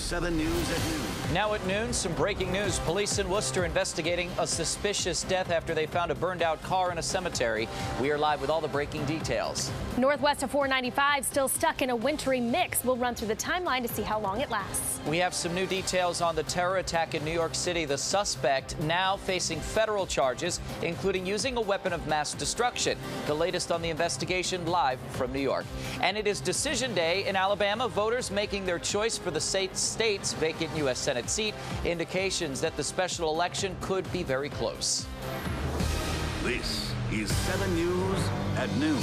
7 News at noon. Now at noon, some breaking news. Police in Worcester investigating a suspicious death after they found a burned-out car in a cemetery. We are live with all the breaking details. Northwest of 495 still stuck in a wintry mix. We'll run through the timeline to see how long it lasts. We have some new details on the terror attack in New York City. The suspect now facing federal charges, including using a weapon of mass destruction. The latest on the investigation live from New York. And it is Decision Day in Alabama. Voters making their choice for the state's vacant U.S. Senate seat. Indications that the special election could be very close. This is 7 News at noon.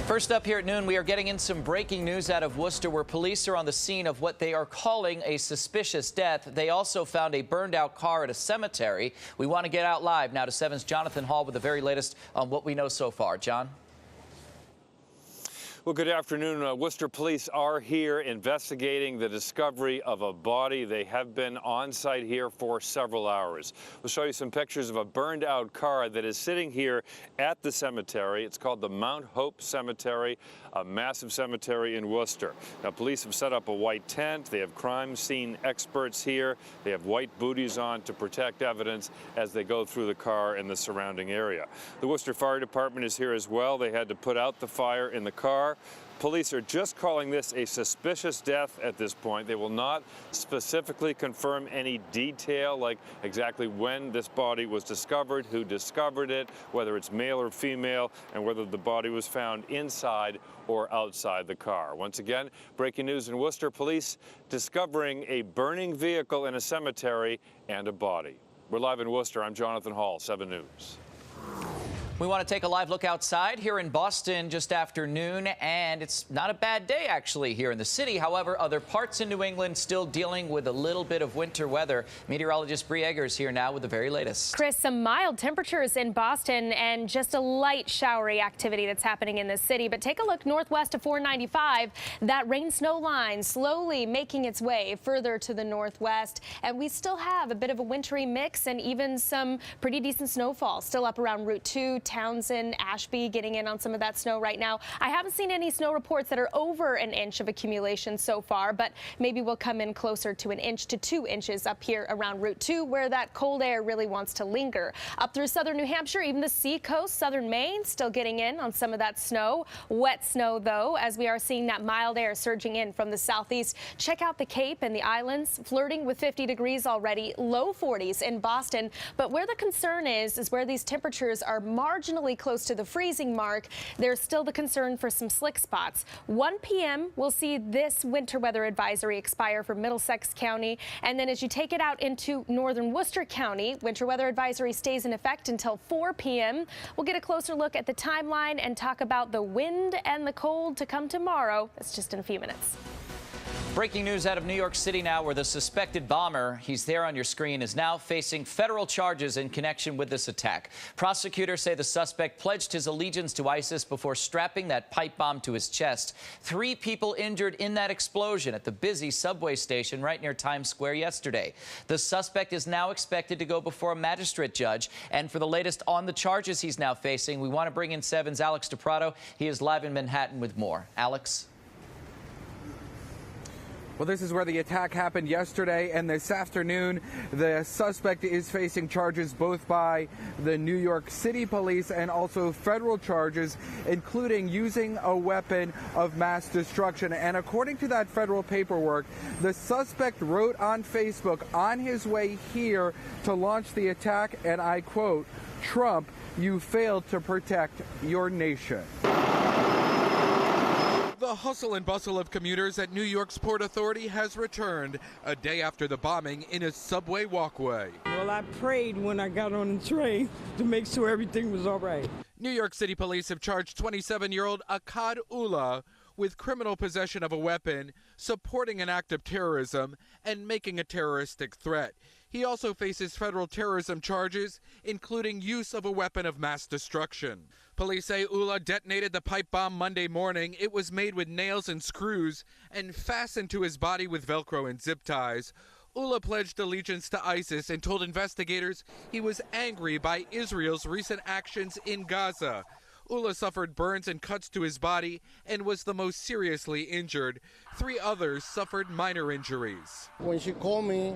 First up here at noon, we are getting in some breaking news out of Worcester, where police are on the scene of what they are calling a suspicious death. They also found a burned-out car at a cemetery. We want to get out live now to 7's Jonathan Hall with the very latest on what we know so far. John? Well, good afternoon. Worcester police are here investigating the discovery of a body. They have been on site here for several hours. We'll show you some pictures of a burned out car that is sitting here at the cemetery. It's called the Mount Hope Cemetery, a massive cemetery in Worcester. Now, police have set up a white tent. They have crime scene experts here. They have white booties on to protect evidence as they go through the car and the surrounding area. The Worcester Fire Department is here as well. They had to put out the fire in the car. Police are just calling this a suspicious death at this point. They will not specifically confirm any detail, like exactly when this body was discovered, who discovered it, whether it's male or female, and whether the body was found inside or outside the car. Once again, breaking news in Worcester, police discovering a burning vehicle in a cemetery and a body. We're live in Worcester. I'm Jonathan Hall, 7 News. We want to take a live look outside here in Boston just after noon, and it's not a bad day actually here in the city. However, other parts in New England still dealing with a little bit of winter weather. Meteorologist Bree Eggers here now with the very latest. Chris, some mild temperatures in Boston and just a light showery activity that's happening in the city. But take a look northwest of 495. That rain snow line slowly making its way further to the northwest, and we still have a bit of a wintry mix and even some pretty decent snowfall still up around Route 2. Townsend, Ashby getting in on some of that snow right now. I haven't seen any snow reports that are over an inch of accumulation so far, but maybe we'll come in closer to an inch to 2 inches up here around Route 2, where that cold air really wants to linger. Up through southern New Hampshire, even the seacoast, southern Maine, still getting in on some of that snow. Wet snow, though, as we are seeing that mild air surging in from the southeast. Check out the Cape and the islands, flirting with 50 degrees already, low 40s in Boston. But where the concern is where these temperatures are marginally close to the freezing mark. There's still the concern for some slick spots. 1 p.m. we'll see this winter weather advisory expire for Middlesex County, and then as you take it out into northern Worcester County, winter weather advisory stays in effect until 4 p.m. We'll get a closer look at the timeline and talk about the wind and the cold to come tomorrow. That's just in a few minutes. Breaking news out of New York City now, where the suspected bomber, he's there on your screen, is now facing federal charges in connection with this attack. Prosecutors say the suspect pledged his allegiance to ISIS before strapping that pipe bomb to his chest. 3 people injured in that explosion at the busy subway station right near Times Square yesterday. The suspect is now expected to go before a magistrate judge. And for the latest on the charges he's now facing, we want to bring in 7's Alex DePrato. He is live in Manhattan with more. Alex? Well, this is where the attack happened yesterday, and this afternoon, the suspect is facing charges both by the New York City police and also federal charges, including using a weapon of mass destruction. And according to that federal paperwork, the suspect wrote on Facebook on his way here to launch the attack, and I quote, "Trump, you failed to protect your nation." The hustle and bustle of commuters at New York's Port Authority has returned a day after the bombing in a subway walkway. Well, I prayed when I got on the train to make sure everything was all right. New York City police have charged 27-year-old Akkad Ullah with criminal possession of a weapon, supporting an act of terrorism, and making a terroristic threat. He also faces federal terrorism charges, including use of a weapon of mass destruction. Police say Ullah detonated the pipe bomb Monday morning. It was made with nails and screws and fastened to his body with Velcro and zip ties. Ullah pledged allegiance to ISIS and told investigators he was angry by Israel's recent actions in Gaza. Ula suffered burns and cuts to his body and was the most seriously injured. 3 others suffered minor injuries. When she called me,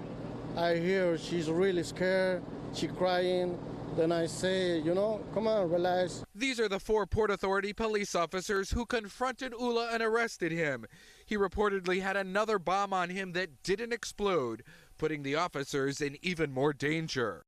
I hear she's really scared, she's crying. Then I say, come on, relax. These are the 4 Port Authority police officers who confronted Ula and arrested him. He reportedly had another bomb on him that didn't explode, putting the officers in even more danger.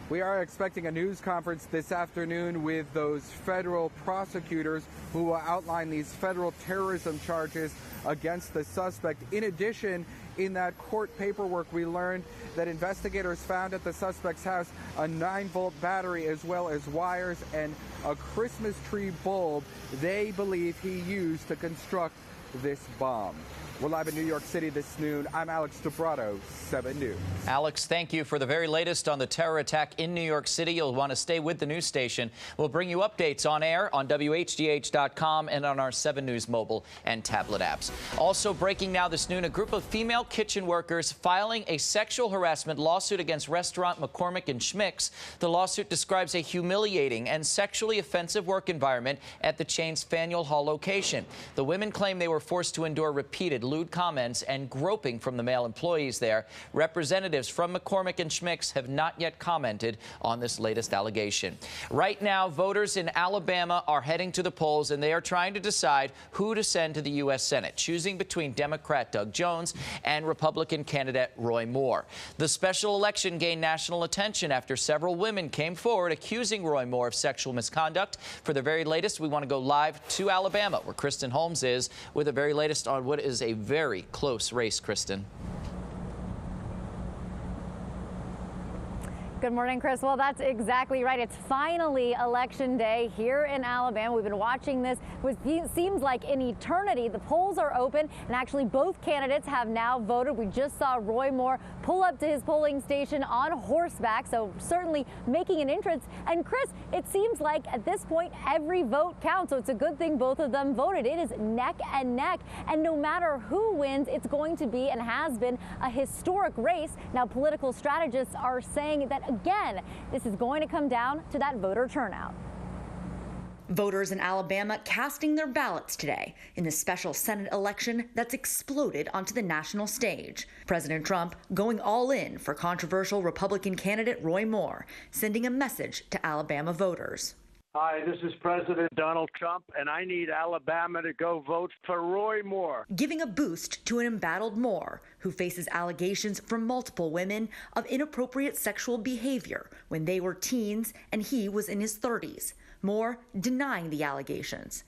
We are expecting a news conference this afternoon with those federal prosecutors who will outline these federal terrorism charges against the suspect. In addition, in that court paperwork, we learned that investigators found at the suspect's house a 9-volt battery as well as wires and a Christmas tree bulb they believe he used to construct this bomb. We're live in New York City this noon. I'm Alex Debrato, 7 News. Alex, thank you for the very latest on the terror attack in New York City. You'll want to stay with the news station. We'll bring you updates on air on WHDH.com and on our 7 News mobile and tablet apps. Also breaking now this noon, a group of female kitchen workers filing a sexual harassment lawsuit against restaurant McCormick and Schmick's. The lawsuit describes a humiliating and sexually offensive work environment at the chain's Faneuil Hall location. The women claim they were forced to endure repeated lewd comments and groping from the male employees there. Representatives from McCormick and Schmick's have not yet commented on this latest allegation. Right now, voters in Alabama are heading to the polls, and they are trying to decide who to send to the U.S. Senate, choosing between Democrat Doug Jones and Republican candidate Roy Moore. The special election gained national attention after several women came forward accusing Roy Moore of sexual misconduct. For the very latest, we want to go live to Alabama, where Kristen Holmes is, with the very latest on what is a very close race. Kristen. Good morning, Chris. Well, that's exactly right. It's finally Election Day here in Alabama. We've been watching this what seems like an eternity. The polls are open, and actually both candidates have now voted. We just saw Roy Moore pull up to his polling station on horseback, so certainly making an entrance. And Chris, it seems like at this point every vote counts, so it's a good thing both of them voted. It is neck and neck, and no matter who wins, it's going to be and has been a historic race. Now, political strategists are saying that again, this is going to come down to that voter turnout. Voters in Alabama casting their ballots today in the special Senate election that's exploded onto the national stage. President Trump going all in for controversial Republican candidate Roy Moore, sending a message to Alabama voters. Hi, this is President Donald Trump, and I need Alabama to go vote for Roy Moore. Giving a boost to an embattled Moore, who faces allegations from multiple women of inappropriate sexual behavior when they were teens and he was in his 30s. Moore denying the allegations.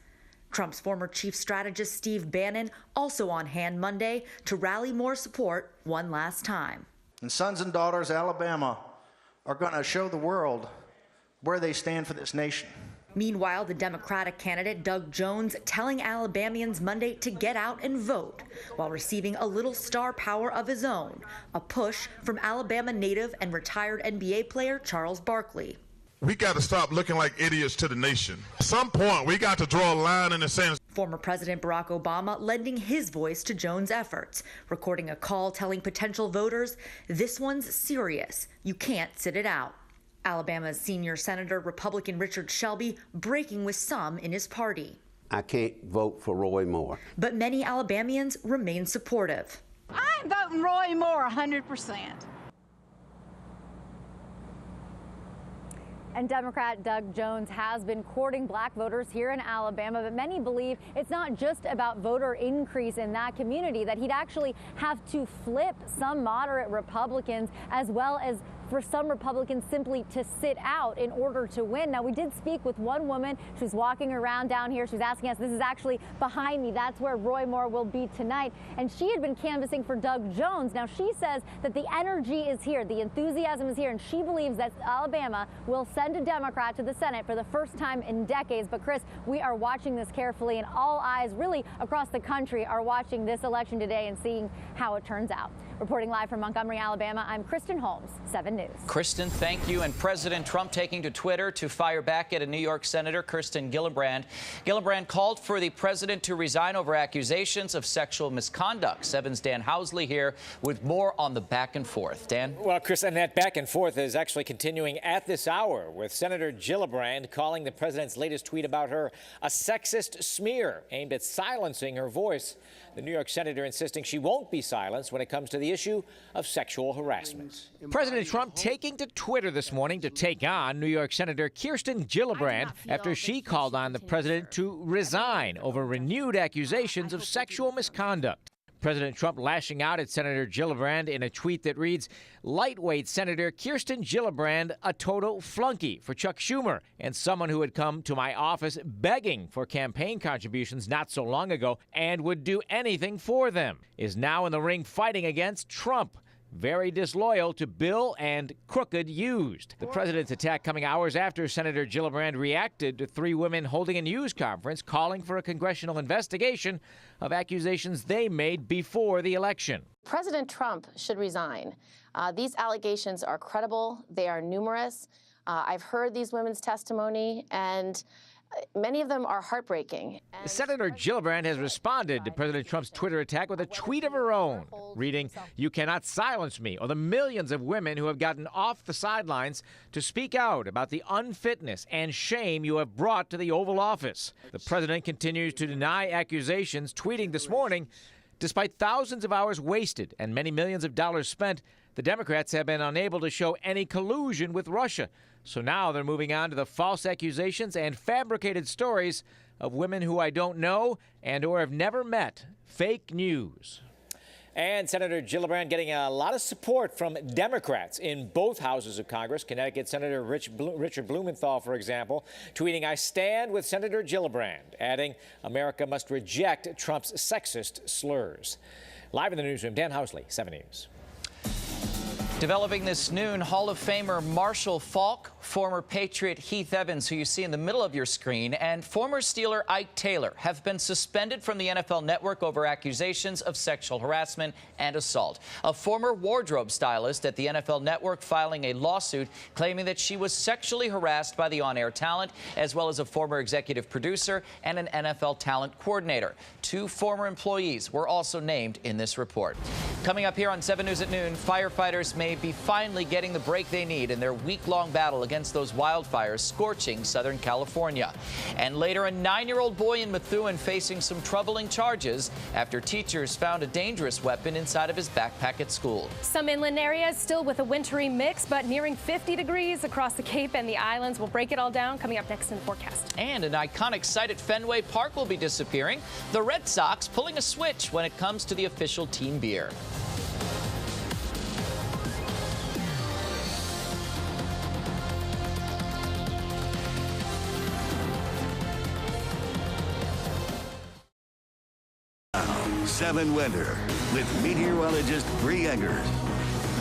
Trump's former chief strategist Steve Bannon also on hand Monday to rally more support one last time. And sons and daughters, Alabama are going to show the world where they stand for this nation. Meanwhile, the Democratic candidate Doug Jones telling Alabamians Monday to get out and vote while receiving a little star power of his own, a push from Alabama native and retired NBA player Charles Barkley. We got to stop looking like idiots to the nation. At some point, we got to draw a line in the sand. Former President Barack Obama lending his voice to Jones' efforts, recording a call telling potential voters, "This one's serious. You can't sit it out." Alabama's senior senator, Republican Richard Shelby, breaking with some in his party. I can't vote for Roy Moore. But many Alabamians remain supportive. I'm voting Roy Moore 100%. And Democrat Doug Jones has been courting black voters here in Alabama, but many believe it's not just about voter increase in that community, that he'd actually have to flip some moderate Republicans as well as for some Republicans simply to sit out in order to win. Now, we did speak with one woman who's walking around down here. She was asking us, this is actually behind me. That's where Roy Moore will be tonight. And she had been canvassing for Doug Jones. Now, she says that the energy is here, the enthusiasm is here, and she believes that Alabama will send a Democrat to the Senate for the first time in decades. But, Chris, we are watching this carefully, and all eyes really across the country are watching this election today and seeing how it turns out. Reporting live from Montgomery, Alabama, I'm Kristen Holmes, 7 News. News. Kristen, thank you. And President Trump taking to Twitter to fire back at a New York Senator, Kirsten Gillibrand. Gillibrand called for the president to resign over accusations of sexual misconduct. 7's Dan Housley here with more on the back and forth. Dan? Well, Chris, and that back and forth is actually continuing at this hour, with Senator Gillibrand calling the president's latest tweet about her a sexist smear aimed at silencing her voice. The New York senator insisting she won't be silenced when it comes to the issue of sexual harassment. President Trump taking to Twitter this morning to take on New York Senator Kirsten Gillibrand after she called on the president to resign over renewed accusations of sexual misconduct. President Trump lashing out at Senator Gillibrand in a tweet that reads, "Lightweight Senator Kirsten Gillibrand, a total flunky for Chuck Schumer and someone who had come to my office begging for campaign contributions not so long ago and would do anything for them, is now in the ring fighting against Trump. Very disloyal to Bill and crooked used." The president's attack coming hours after Senator Gillibrand reacted to 3 women holding a news conference calling for a congressional investigation of accusations they made before the election. President Trump should resign. These allegations are credible. They are numerous. I've heard these women's testimony, and many of them are heartbreaking. Senator Gillibrand has responded to President Trump's Twitter attack with a tweet of her own, reading, "You cannot silence me," or the millions of women who have gotten off the sidelines to speak out about the unfitness and shame you have brought to the Oval Office. The president continues to deny accusations, tweeting this morning, "Despite thousands of hours wasted and many millions of dollars spent, the Democrats have been unable to show any collusion with Russia. So now they're moving on to the false accusations and fabricated stories of women who I don't know and or have never met. Fake news." And Senator Gillibrand getting a lot of support from Democrats in both houses of Congress. Connecticut Senator Richard Blumenthal, for example, tweeting, "I stand with Senator Gillibrand," adding, "America must reject Trump's sexist slurs." Live in the newsroom, Dan Housley, 7 News. Developing this noon, Hall of Famer Marshall Faulk, former Patriot Heath Evans, who you see in the middle of your screen, and former Steeler Ike Taylor have been suspended from the NFL Network over accusations of sexual harassment and assault. A former wardrobe stylist at the NFL Network filing a lawsuit claiming that she was sexually harassed by the on-air talent, as well as a former executive producer and an NFL talent coordinator. 2 former employees were also named in this report. Coming up here on 7 News at noon, firefighters may be finally getting the break they need in their week-long battle against those wildfires scorching Southern California. And later, a 9-year-old boy in Methuen facing some troubling charges after teachers found a dangerous weapon inside of his backpack at school. Some inland areas still with a wintry mix, but nearing 50 degrees across the Cape and the islands. We'll break it all down coming up next in the forecast. And an iconic site at Fenway Park will be disappearing. The Red Sox pulling a switch when it comes to the official team beer. Now, 7 Weather with meteorologist Bree Eggers.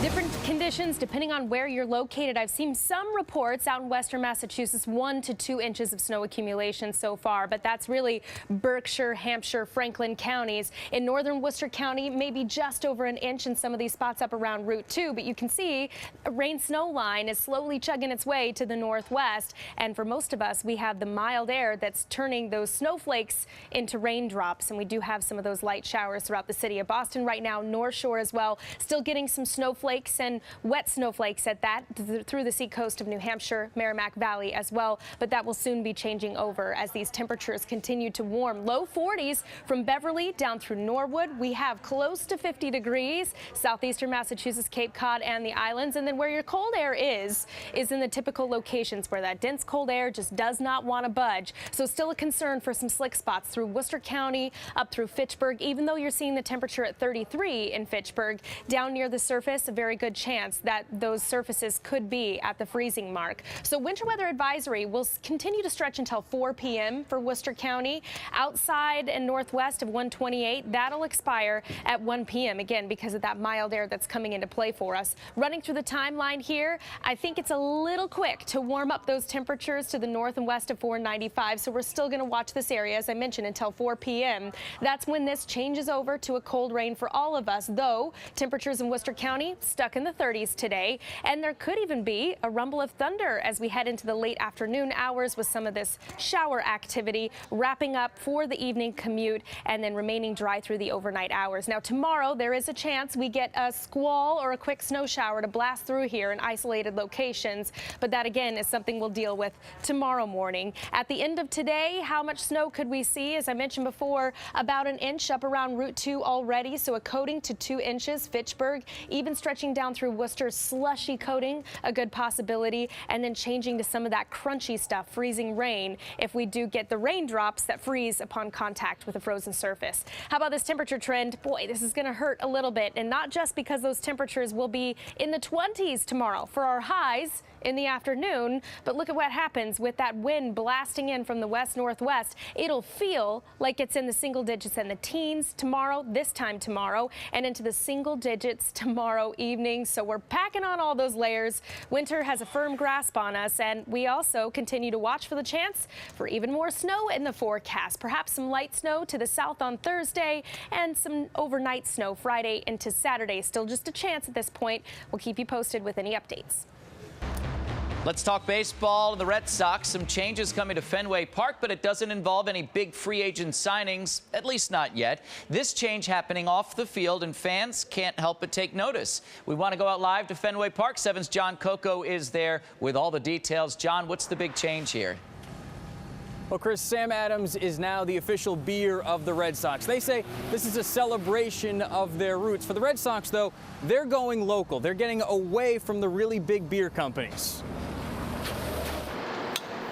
Different conditions depending on where you're located. I've seen some reports out in western Massachusetts, 1 to 2 inches of snow accumulation so far, but that's really Berkshire, Hampshire, Franklin counties. In northern Worcester County, maybe just over an inch in some of these spots up around Route 2, but you can see a rain-snow line is slowly chugging its way to the northwest, and for most of us, we have the mild air that's turning those snowflakes into raindrops, and we do have some of those light showers throughout the city of Boston right now, North Shore as well, still getting some snowflakes and wet snowflakes at that through the seacoast of New Hampshire, Merrimack Valley as well, but that will soon be changing over as these temperatures continue to warm. Low 40s from Beverly down through Norwood. We have close to 50 degrees, southeastern Massachusetts, Cape Cod, and the islands. And then where your cold air is in the typical locations where that dense cold air just does not want to budge. So still a concern for some slick spots through Worcester County, up through Fitchburg. Even though you're seeing the temperature at 33 in Fitchburg, down near the surface, a very good chance that those surfaces could be at the freezing mark. So winter weather advisory will continue to stretch until 4 p.m. for Worcester County. Outside and northwest of 128, that'll expire at 1 p.m. again because of that mild air that's coming into play for us. Running through the timeline here, I think it's a little quick to warm up those temperatures to the north and west of 495. So we're still going to watch this area, as I mentioned, until 4 p.m. That's when this changes over to a cold rain for all of us, though temperatures in Worcester County stuck in the 30s. 40s today, and there could even be a rumble of thunder as we head into the late afternoon hours with some of this shower activity wrapping up for the evening commute and then remaining dry through the overnight hours. Now, tomorrow there is a chance we get a squall or a quick snow shower to blast through here in isolated locations, but that again is something we'll deal with tomorrow morning. At the end of today, how much snow could we see? As I mentioned before, about an inch up around Route 2 already, so a coating to 2 inches. Fitchburg, even stretching down through Worcester, slushy coating, a good possibility, and then changing to some of that crunchy stuff, freezing rain, if we do get the raindrops that freeze upon contact with a frozen surface. How about this temperature trend? Boy, this is going to hurt a little bit, and not just because those temperatures will be in the 20s tomorrow for our highs in the afternoon, but look at what happens with that wind blasting in from the west-northwest. It'll feel like it's in the single digits and the teens tomorrow, this time tomorrow, and into the single digits tomorrow evening. So we're packing on all those layers. Winter has a firm grasp on us, and we also continue to watch for the chance for even more snow in the forecast. Perhaps some light snow to the south on Thursday and some overnight snow Friday into Saturday. Still just a chance at this point. We'll keep you posted with any updates. Let's talk baseball and the Red Sox. Some changes coming to Fenway Park, but it doesn't involve any big free agent signings, at least not yet. This change happening off the field, and fans can't help but take notice. We want to go out live to Fenway Park. 7's John Coco is there with all the details. John, what's the big change here? Well, Chris, Sam Adams is now the official beer of the Red Sox. They say this is a celebration of their roots. For the Red Sox, though, they're going local. They're getting away from the really big beer companies.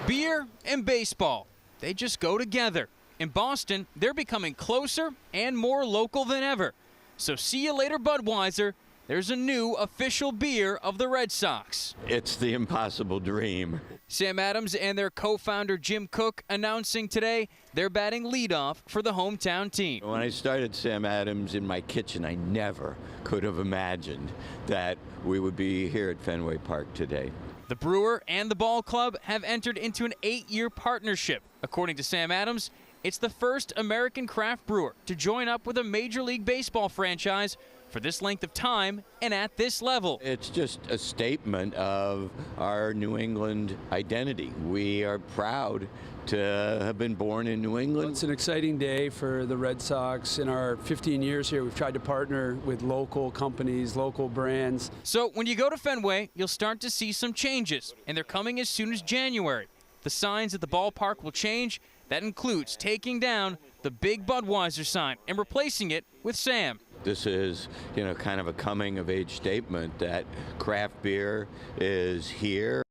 Beer and baseball, they just go together. In Boston, they're becoming closer and more local than ever. So see you later, Budweiser. There's a new official beer of the Red Sox. It's the impossible dream. Sam Adams and their co-founder Jim Cook announcing today they're batting leadoff for the hometown team. When I started Sam Adams in my kitchen, I never could have imagined that we would be here at Fenway Park today. The brewer and the ball club have entered into an 8-year partnership. According to Sam Adams, it's the first American craft brewer to join up with a Major League Baseball franchise for this length of time and at this level. It's just a statement of our New England identity. We are proud to have been born in New England. It's an exciting day for the Red Sox. In our 15 years here, we've tried to partner with local companies, local brands. So when you go to Fenway, you'll start to see some changes, and they're coming as soon as January. The signs at the ballpark will change. That includes taking down the big Budweiser sign and replacing it with Sam. This is, kind of a coming-of-age statement that craft beer is here.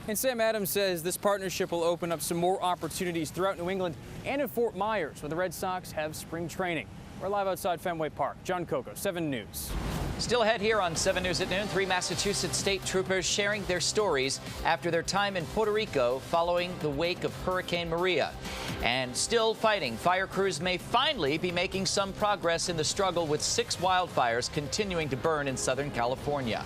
And Sam Adams says this partnership will open up some more opportunities throughout New England and in Fort Myers, where the Red Sox have spring training. We're live outside Fenway Park. John Coco, 7 News. Still ahead here on 7 News at noon, 3 Massachusetts state troopers sharing their stories after their time in Puerto Rico following the wake of Hurricane Maria. And still fighting, fire crews may finally be making some progress in the struggle with 6 wildfires continuing to burn in Southern California.